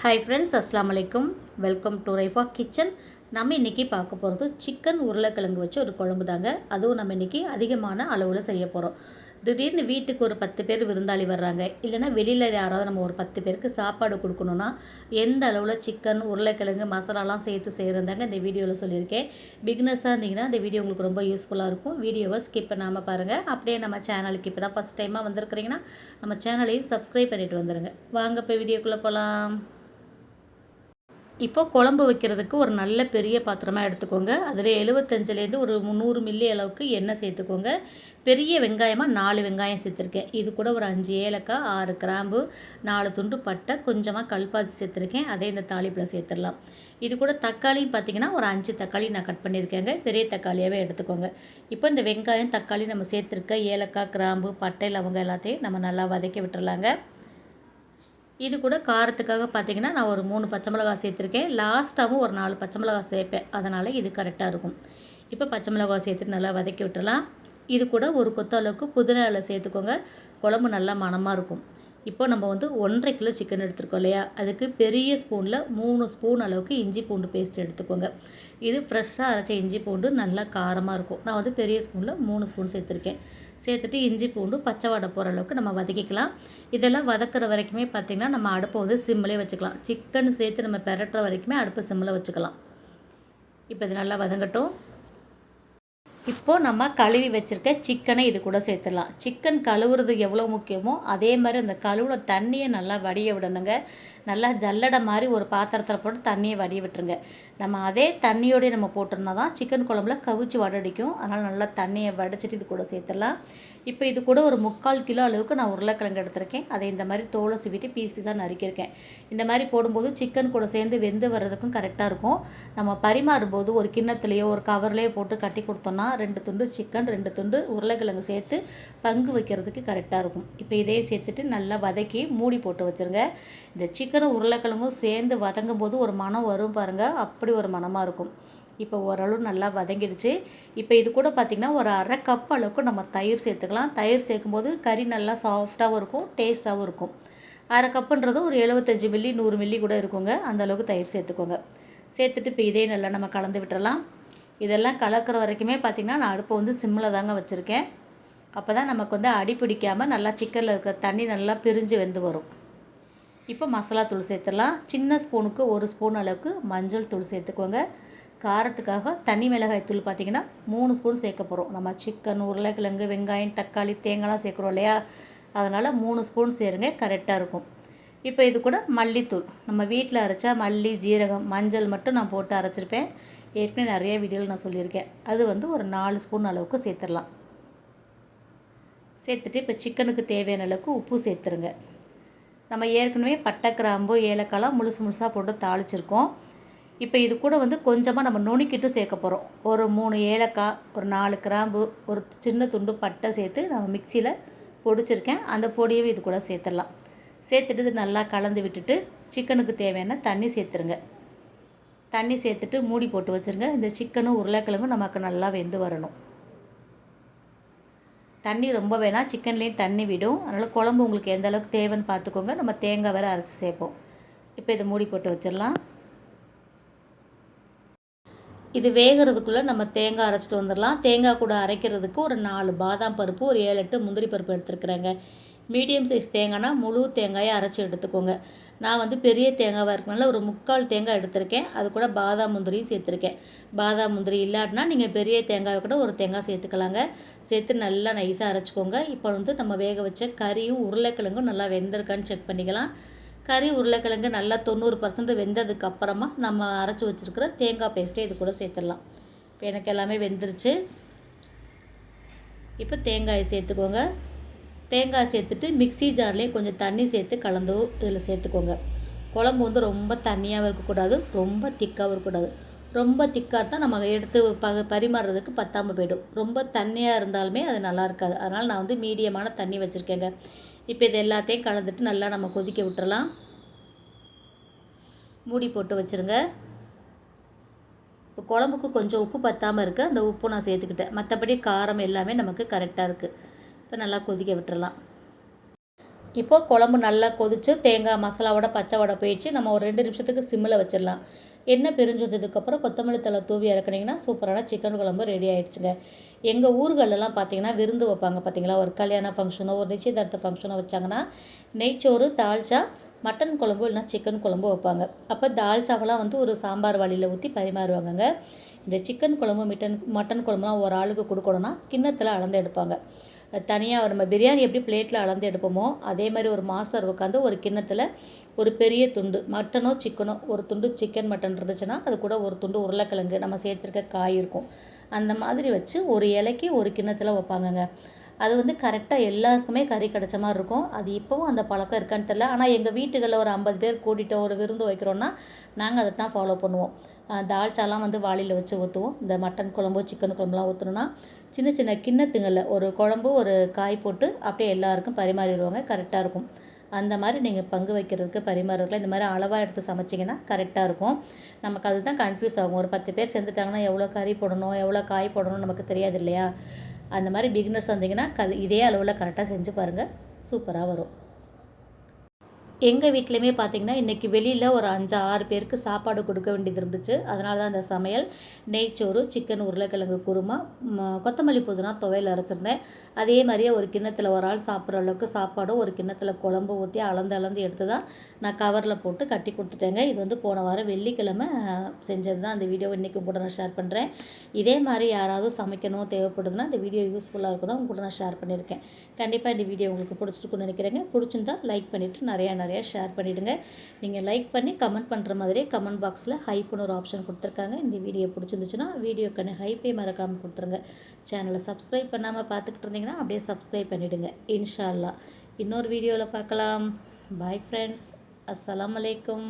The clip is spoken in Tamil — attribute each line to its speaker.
Speaker 1: ஹாய் ஃப்ரெண்ட்ஸ், அஸ்ஸலாமு அலைக்கும். Welcome to Raifa kitchen. நம்ம இன்றைக்கி பார்க்க போகிறது சிக்கன் உருளைக்கிழங்கு வச்சு ஒரு குழம்பு தாங்க. அதுவும் நம்ம இன்றைக்கி அதிகமான அளவில் செய்ய போகிறோம். திடீர்னு வீட்டுக்கு ஒரு 10 பேர் விருந்தாளி வர்றாங்க, இல்லைனா வெளியில் யாராவது நம்ம ஒரு 10 பேருக்கு சாப்பாடு கொடுக்கணுன்னா எந்த அளவில் சிக்கன் உருளைக்கிழங்கு மசாலாலாம் சேர்த்து செய்கிறதாங்க இந்த வீடியோவில் சொல்லியிருக்கேன். பிகினர்ஸாக இருந்தீங்கன்னா இந்த வீடியோ உங்களுக்கு ரொம்ப யூஸ்ஃபுல்லாக இருக்கும். வீடியோவை ஸ்கிப் பண்ணாமல் பாருங்கள். அப்படியே நம்ம சேனலுக்கு இப்போ தான் ஃபஸ்ட் டைமாக வந்திருக்கிறீங்கன்னா நம்ம சேனலையும் சப்ஸ்கிரைப் பண்ணிவிட்டு வந்துடுங்க. வாங்க இப்போ வீடியோக்குள்ளே போகலாம். இப்போ குழம்பு வைக்கிறதுக்கு ஒரு நல்ல பெரிய பாத்திரமாக எடுத்துக்கோங்க. அதில் 75லேருந்து ஒரு 300 மில்லி அளவுக்கு எண்ணெய் சேர்த்துக்கோங்க. பெரிய வெங்காயமாக 4 வெங்காயம் சேர்த்துருக்கேன். இது கூட ஒரு 5 ஏலக்காய், 6 கிராம்பு, 4 துண்டு பட்டை, கொஞ்சமாக கல்பாசி சேர்த்துருக்கேன். அதே இந்த தாளிப்பில் சேர்த்துடலாம். இது கூட தக்காளி பார்த்திங்கன்னா ஒரு 5 தக்காளி நான் கட் பண்ணியிருக்கேங்க. பெரிய தக்காளியாகவே எடுத்துக்கோங்க. இப்போ இந்த வெங்காயம் தக்காளி நம்ம சேர்த்துருக்க ஏலக்காய், கிராம்பு, பட்டை, லவங்கம் எல்லாத்தையும் நம்ம நல்லா வதக்கி விட்டுறலாங்க. இது கூட காரத்துக்காக பார்த்திங்கன்னா நான் ஒரு 3 பச்சை மிளகாய் சேர்த்துருக்கேன். லாஸ்ட்டாகவும் ஒரு 4 பச்சை மிளகாய் சேர்ப்பேன். அதனால் இது கரெக்டாக இருக்கும். இப்போ பச்சை மிளகாய் சேர்த்துட்டு நல்லா வதக்கி விட்டுறலாம். இது கூட ஒரு கொத்த அளவுக்கு புதினா இலை சேர்த்துக்கோங்க. குழம்பு நல்லா மணமாக இருக்கும். இப்போ நம்ம 1.5 கிலோ சிக்கன் எடுத்துருக்கோம் இல்லையா, அதுக்கு பெரிய ஸ்பூனில் 3 ஸ்பூன் அளவுக்கு இஞ்சி பூண்டு பேஸ்ட் எடுத்துக்கோங்க. இது ஃப்ரெஷ்ஷாக அரைச்ச இஞ்சி பூண்டு நல்லா காரமாக இருக்கும். நான் பெரிய ஸ்பூனில் 3 ஸ்பூன் சேர்த்துருக்கேன். சேர்த்துட்டு இஞ்சி பூண்டு பச்சை வாடை போகிற அளவுக்கு நம்ம வதக்கிக்கலாம். இதெல்லாம் வதக்கிற வரைக்குமே பார்த்திங்கன்னா நம்ம அடுப்பை சிம்மிலே வச்சுக்கலாம். சிக்கன் சேர்த்து நம்ம பெரட்டுற வரைக்குமே அடுப்பு சிம்மில் வச்சுக்கலாம். இப்போ இது நல்லா வதங்கட்டும். இப்போது நம்ம கழுவி வச்சுருக்க சிக்கனை இது கூட சேர்த்துடலாம். சிக்கன் கழுவுறது எவ்வளோ முக்கியமோ அதே மாதிரி அந்த கழுவுன தண்ணியை நல்லா வடிய விடணுங்க. நல்லா ஜல்லடை மாதிரி ஒரு பாத்திரத்தில் போட்டு தண்ணியை வடிய விட்டுருங்க. நம்ம அதே தண்ணியோடய நம்ம போட்டிருந்தா தான் சிக்கன் குழம்புல கவிச்சு வடடிக்கும். அதனால் நல்லா தண்ணியை வடிச்சிட்டு இது கூட சேர்த்துடலாம். இப்போ இது கூட ஒரு 3/4 கிலோ அளவுக்கு நான் உருளைக்கிழங்கு எடுத்திருக்கேன். அதை இந்த மாதிரி தோலை சீவிட்டு பீஸ் பீஸாக நறுக்கியிருக்கேன். இந்த மாதிரி போடும்போது சிக்கன் கூட சேர்ந்து வெந்து வர்றதுக்கும் கரெக்டாக இருக்கும். நம்ம பரிமாறும்போது ஒரு கிண்ணத்துலேயோ ஒரு கவர்லேயோ போட்டு கட்டி கொடுத்தோன்னா 2 துண்டு சிக்கன் 2 துண்டு உருளைக்கிழங்கு சேர்த்து பங்கு வைக்கிறதுக்கு கரெக்டாக இருக்கும். இப்போ இதே சேர்த்துட்டு நல்லா வதக்கி மூடி போட்டு வச்சுருங்க. இந்த சிக்கனும் உருளைக்கிழங்கும் சேர்ந்து வதங்கும் போது ஒரு மணம் வரும் பாருங்கள், அப்படி ஒரு மணமாக இருக்கும். இப்போ ஓரளவு நல்லா வதங்கிடுச்சு. இப்போ இது கூட பார்த்திங்கன்னா ஒரு 1/2 கப் அளவுக்கு நம்ம தயிர் சேர்த்துக்கலாம். தயிர் சேர்க்கும்போது கறி நல்லா சாஃப்டாகவும் இருக்கும், டேஸ்ட்டாகவும் இருக்கும். 1/2 கப்புன்றது ஒரு 75 மில்லி 100 மில்லி கூட இருக்குங்க. அந்தளவுக்கு தயிர் சேர்த்துக்கோங்க. சேர்த்துட்டு இப்போ இதே நல்லா நம்ம கலந்து விட்டுறலாம். இதெல்லாம் கலக்கிற வரைக்குமே பார்த்திங்கன்னா நான் அடுப்பை சிம்மில் தாங்க வச்சுருக்கேன். அப்போ தான் நமக்கு அடி பிடிக்காமல் நல்லா சிக்கனில் இருக்கிற தண்ணி நல்லா பிரிஞ்சு வெந்து வரும். இப்போ மசாலா தூள் சேர்த்துடலாம். சின்ன ஸ்பூனுக்கு 1 ஸ்பூன் அளவுக்கு மஞ்சள் தூள் சேர்த்துக்கோங்க. காரத்துக்காக தனி மிளகாய் தூள் பார்த்திங்கன்னா 3 ஸ்பூன் சேர்க்க போகிறோம். நம்ம சிக்கன் உருளைக்கிழங்கு வெங்காயம் தக்காளி தேங்காய்லாம் சேர்க்குறோம் இல்லையா, அதனால் 3 ஸ்பூன் சேருங்க, கரெக்டாக இருக்கும். இப்போ இது கூட மல்லித்தூள், நம்ம வீட்டில் அரைச்சா மல்லி ஜீரகம் மஞ்சள் மட்டும் நான் போட்டு அரைச்சிருப்பேன். ஏற்கனவே நிறைய வீடியோவில் நான் சொல்லியிருக்கேன். அது ஒரு 4 ஸ்பூன் அளவுக்கு சேர்த்துடலாம். சேர்த்துட்டு இப்போ சிக்கனுக்கு தேவையான அளவுக்கு உப்பு சேர்த்துருங்க. நம்ம ஏற்கனவே பட்டை கிராம்பு ஏலக்காய்லாம் முழுசு முழுசாக போட்டு தாளிச்சிருக்கோம். இப்போ இது கூட கொஞ்சமாக நம்ம நுணுக்கிட்டு சேர்க்க போகிறோம். ஒரு 3 ஏலக்காய், ஒரு 4 கிராம்பு, ஒரு சின்ன துண்டு பட்டை சேர்த்து நம்ம மிக்சியில் பொடிச்சிருக்கேன். அந்த பொடியவே இது கூட சேர்த்துடலாம். சேர்த்துட்டு இது நல்லா கலந்து விட்டுட்டு சிக்கனுக்கு தேவையான தண்ணி சேர்த்துருங்க. தண்ணி சேர்த்துட்டு மூடி போட்டு வச்சுருங்க. இந்த சிக்கனும் உருளைக்கிழங்கும் நமக்கு நல்லா வெந்து வரணும். தண்ணி ரொம்ப வேணாம், சிக்கன்லேயும் தண்ணி விடும். அதனால் குழம்பு உங்களுக்கு எந்த அளவுக்கு தேவைன்னு பார்த்துக்கோங்க. நம்ம தேங்காய் வேறு அரைச்சி சேர்ப்போம். இப்போ இதை மூடி போட்டு வச்சிடலாம். இது வேகிறதுக்குள்ளே நம்ம தேங்காய் அரைச்சிட்டு வந்துடலாம். தேங்காய் கூட அரைக்கிறதுக்கு ஒரு 4 பாதாம் பருப்பு, ஒரு 7-8 முந்திரி பருப்பு எடுத்துருக்குறேங்க. மீடியம் சைஸ் தேங்காய்னா முழு தேங்காயை அரைச்சி எடுத்துக்கோங்க. நான் பெரிய தேங்காவாக இருக்கனால ஒரு 3/4 தேங்காய் எடுத்திருக்கேன். அது கூட பாதாம் முந்திரியும் சேர்த்துருக்கேன். பாதாம் முந்திரி இல்லாட்டினா நீங்கள் பெரிய தேங்காயை கூட ஒரு தேங்காய் சேர்த்துக்கலாங்க. சேர்த்து நல்லா நைஸாக அரைச்சிக்கோங்க. இப்போ நம்ம வேக வச்ச கறியும் உருளைக்கிழங்கும் நல்லா வெந்திருக்கான்னு செக் பண்ணிக்கலாம். கறி உருளைக்கிழங்கு நல்லா 90% வெந்ததுக்கு அப்புறமா நம்ம அரைச்சி வச்சுருக்கிற தேங்காய் பேஸ்ட்டை இது கூட சேர்த்துடலாம். இப்போ எனக்கு எல்லாமே வெந்துருச்சு. இப்போ தேங்காயை சேர்த்துக்கோங்க. தேங்காய் சேர்த்துட்டு மிக்ஸி ஜார்லேயே கொஞ்சம் தண்ணி சேர்த்து கலந்து இதில் சேர்த்துக்கோங்க. குழம்பு ரொம்ப தண்ணியாகவும் இருக்கக்கூடாது, ரொம்ப திக்காகவும் இருக்கக்கூடாது. ரொம்ப திக்காக இருந்தால் நம்ம எடுத்து பரிமாறுறதுக்கு பத்தாமல் போய்டும். ரொம்ப தண்ணியாக இருந்தாலுமே அது நல்லா இருக்காது. அதனால் நான் மீடியமான தண்ணி வச்சுருக்கேங்க. இப்போ இது எல்லாத்தையும் கலந்துட்டு நல்லா நம்ம கொதிக்க விட்டுறலாம். மூடி போட்டு வச்சுருங்க. இப்போ குழம்புக்கு கொஞ்சம் உப்பு பத்தாமல் இருக்குது, அந்த உப்பு நான் சேர்த்துக்கிட்டேன். மற்றபடி காரம் எல்லாமே நமக்கு கரெக்டாக இருக்குது. இப்போ நல்லா கொதிக்க விட்டுறலாம். இப்போது குழம்பு நல்லா கொதித்து தேங்காய் மசாலாவோட பச்சை வடை போயிடுச்சு. நம்ம ஒரு 2 நிமிஷத்துக்கு சிம்மில் வச்சிடலாம். எண்ணெய் பிரிஞ்சு வந்ததுக்கப்புறம் கொத்தமல்லி தழை தூவி இறக்குனீங்கன்னா சூப்பரான சிக்கன் குழம்பு ரெடி ஆகிடுச்சுங்க. எங்கள் ஊர்களெல்லாம் பார்த்தீங்கன்னா விருந்து வைப்பாங்க பார்த்தீங்களா, ஒரு கல்யாண ஃபங்க்ஷனோ ஒரு நிச்சயதார்த்த ஃபங்க்ஷனோ வச்சாங்கன்னா நெய்ச்சோறு தால்ச்சா மட்டன் குழம்பு இல்லைனா சிக்கன் குழம்பு வைப்பாங்க. அப்போ தால்ச்சாவெல்லாம் வந்து ஒரு சாம்பார் வழியில் ஊற்றி பரிமாறுவாங்கங்க. இந்த சிக்கன் குழம்பு மட்டன் குழம்புலாம் ஒரு ஆளுக்கு கொடுக்கணுன்னா கிண்ணத்தில் அளந்து எடுப்பாங்க. தனியாக நம்ம பிரியாணி எப்படி பிளேட்டில் அளந்து எடுப்போமோ அதே மாதிரி ஒரு மாஸ்டர் உட்காந்து ஒரு கிண்ணத்தில் ஒரு பெரிய துண்டு மட்டனோ சிக்கனோ, ஒரு துண்டு சிக்கன் மட்டன் இருந்துச்சுன்னா அது கூட ஒரு துண்டு உருளைக்கிழங்கு நம்ம சேர்த்துருக்க காய் இருக்கும், அந்த மாதிரி வச்சு ஒரு இலைக்கு ஒரு கிண்ணத்தில் வைப்பாங்கங்க. அது வந்து கரெக்டாக எல்லாருக்குமே கறி கிடச்ச மாதிரி இருக்கும். அது இப்போவும் அந்த பழக்கம் இருக்கான்னு தெரியல. ஆனால் எங்கள் வீட்டுகளில் ஒரு 50 பேர் கூட்டிகிட்டு ஒரு விருந்து வைக்கிறோன்னா நாங்கள் அதை தான் ஃபாலோ பண்ணுவோம். தால்ச்சாலாம் வந்து வாளியில் வச்சு ஊற்றுவோம். இந்த மட்டன் குழம்பு சிக்கன் குழம்புலாம் ஊற்றணுன்னா சின்ன சின்ன கிண்ணத்துங்களில் ஒரு குழம்பு ஒரு காய் போட்டு அப்படியே எல்லாருக்கும் பரிமாறிடுவாங்க. கரெக்டாக இருக்கும். அந்த மாதிரி நீங்கள் பங்கு வைக்கிறதுக்கு பரிமாறுறதுல இந்த மாதிரி அளவாக எடுத்து சமைச்சிங்கன்னா கரெக்டாக இருக்கும். நமக்கு அதுதான் கன்ஃபியூஸ் ஆகும். ஒரு 10 பேர் சேர்ந்துட்டாங்கன்னா எவ்வளோ கறி போடணும் எவ்வளோ காய் போடணும்னு நமக்கு தெரியாது இல்லையா? அந்த மாதிரி பிகினர்ஸ் வந்தீங்கன்னா இதே அளவில் கரெக்டாக செஞ்சு பாருங்கள், சூப்பராக வரும். எங்கள் வீட்லேயுமே பார்த்திங்கன்னா இன்றைக்கி வெளியில் ஒரு 5, 6 பேருக்கு சாப்பாடு கொடுக்க வேண்டியது இருந்துச்சு. அதனால தான் அந்த சமையல். நெய்ச்சோறு, சிக்கன் உருளைக்கிழங்கு குருமா, கொத்தமல்லி புதினா துவையல் அரைச்சிருந்தேன். அதே மாதிரியே ஒரு கிண்ணத்தில் ஒரு ஆள் சாப்பிட்ற அளவுக்கு சாப்பாடும் ஒரு கிண்ணத்தில் குழம்பு ஊற்றி அளந்து எடுத்து தான் நான் கவரில் போட்டு கட்டி கொடுத்துட்டேங்க. இது வந்து போன வாரம் வெள்ளிக்கிழமை செஞ்சது தான். அந்த வீடியோ இன்றைக்கும் கூட நான் ஷேர் பண்ணுறேன். இதே மாதிரி யாராவது சமைக்கணும் தேவைப்படுதுன்னா இந்த வீடியோ யூஸ்ஃபுல்லாக இருக்கும் தான் உங்க கூட நான் ஷேர் பண்ணியிருக்கேன். கண்டிப்பாக இந்த வீடியோ உங்களுக்கு பிடிச்சிருக்குன்னு நினைக்கிறேங்க. பிடிச்சிருந்தா லைக் பண்ணிவிட்டு நிறையா ஷேர் பண்ணிவிடுங்க. நீங்கள் லைக் பண்ணி கமெண்ட் பண்ணுற மாதிரியே கமெண்ட் பாக்ஸில் ஹைப்புன்னு ஒரு ஆப்ஷன் கொடுத்துருக்காங்க. இந்த வீடியோ பிடிச்சிருந்துச்சுன்னா வீடியோக்கான ஹைப்பே மறக்காமல் கொடுத்துருங்க. சேனலை சப்ஸ்கிரைப் பண்ணாமல் பார்த்துக்கிட்டு இருந்தீங்கன்னா அப்படியே சப்ஸ்கிரைப் பண்ணிவிடுங்க. இன்ஷா அல்லாஹ் இன்னொரு வீடியோவில் பார்க்கலாம். Bye friends. அஸ்ஸலாமு அலைக்கும்.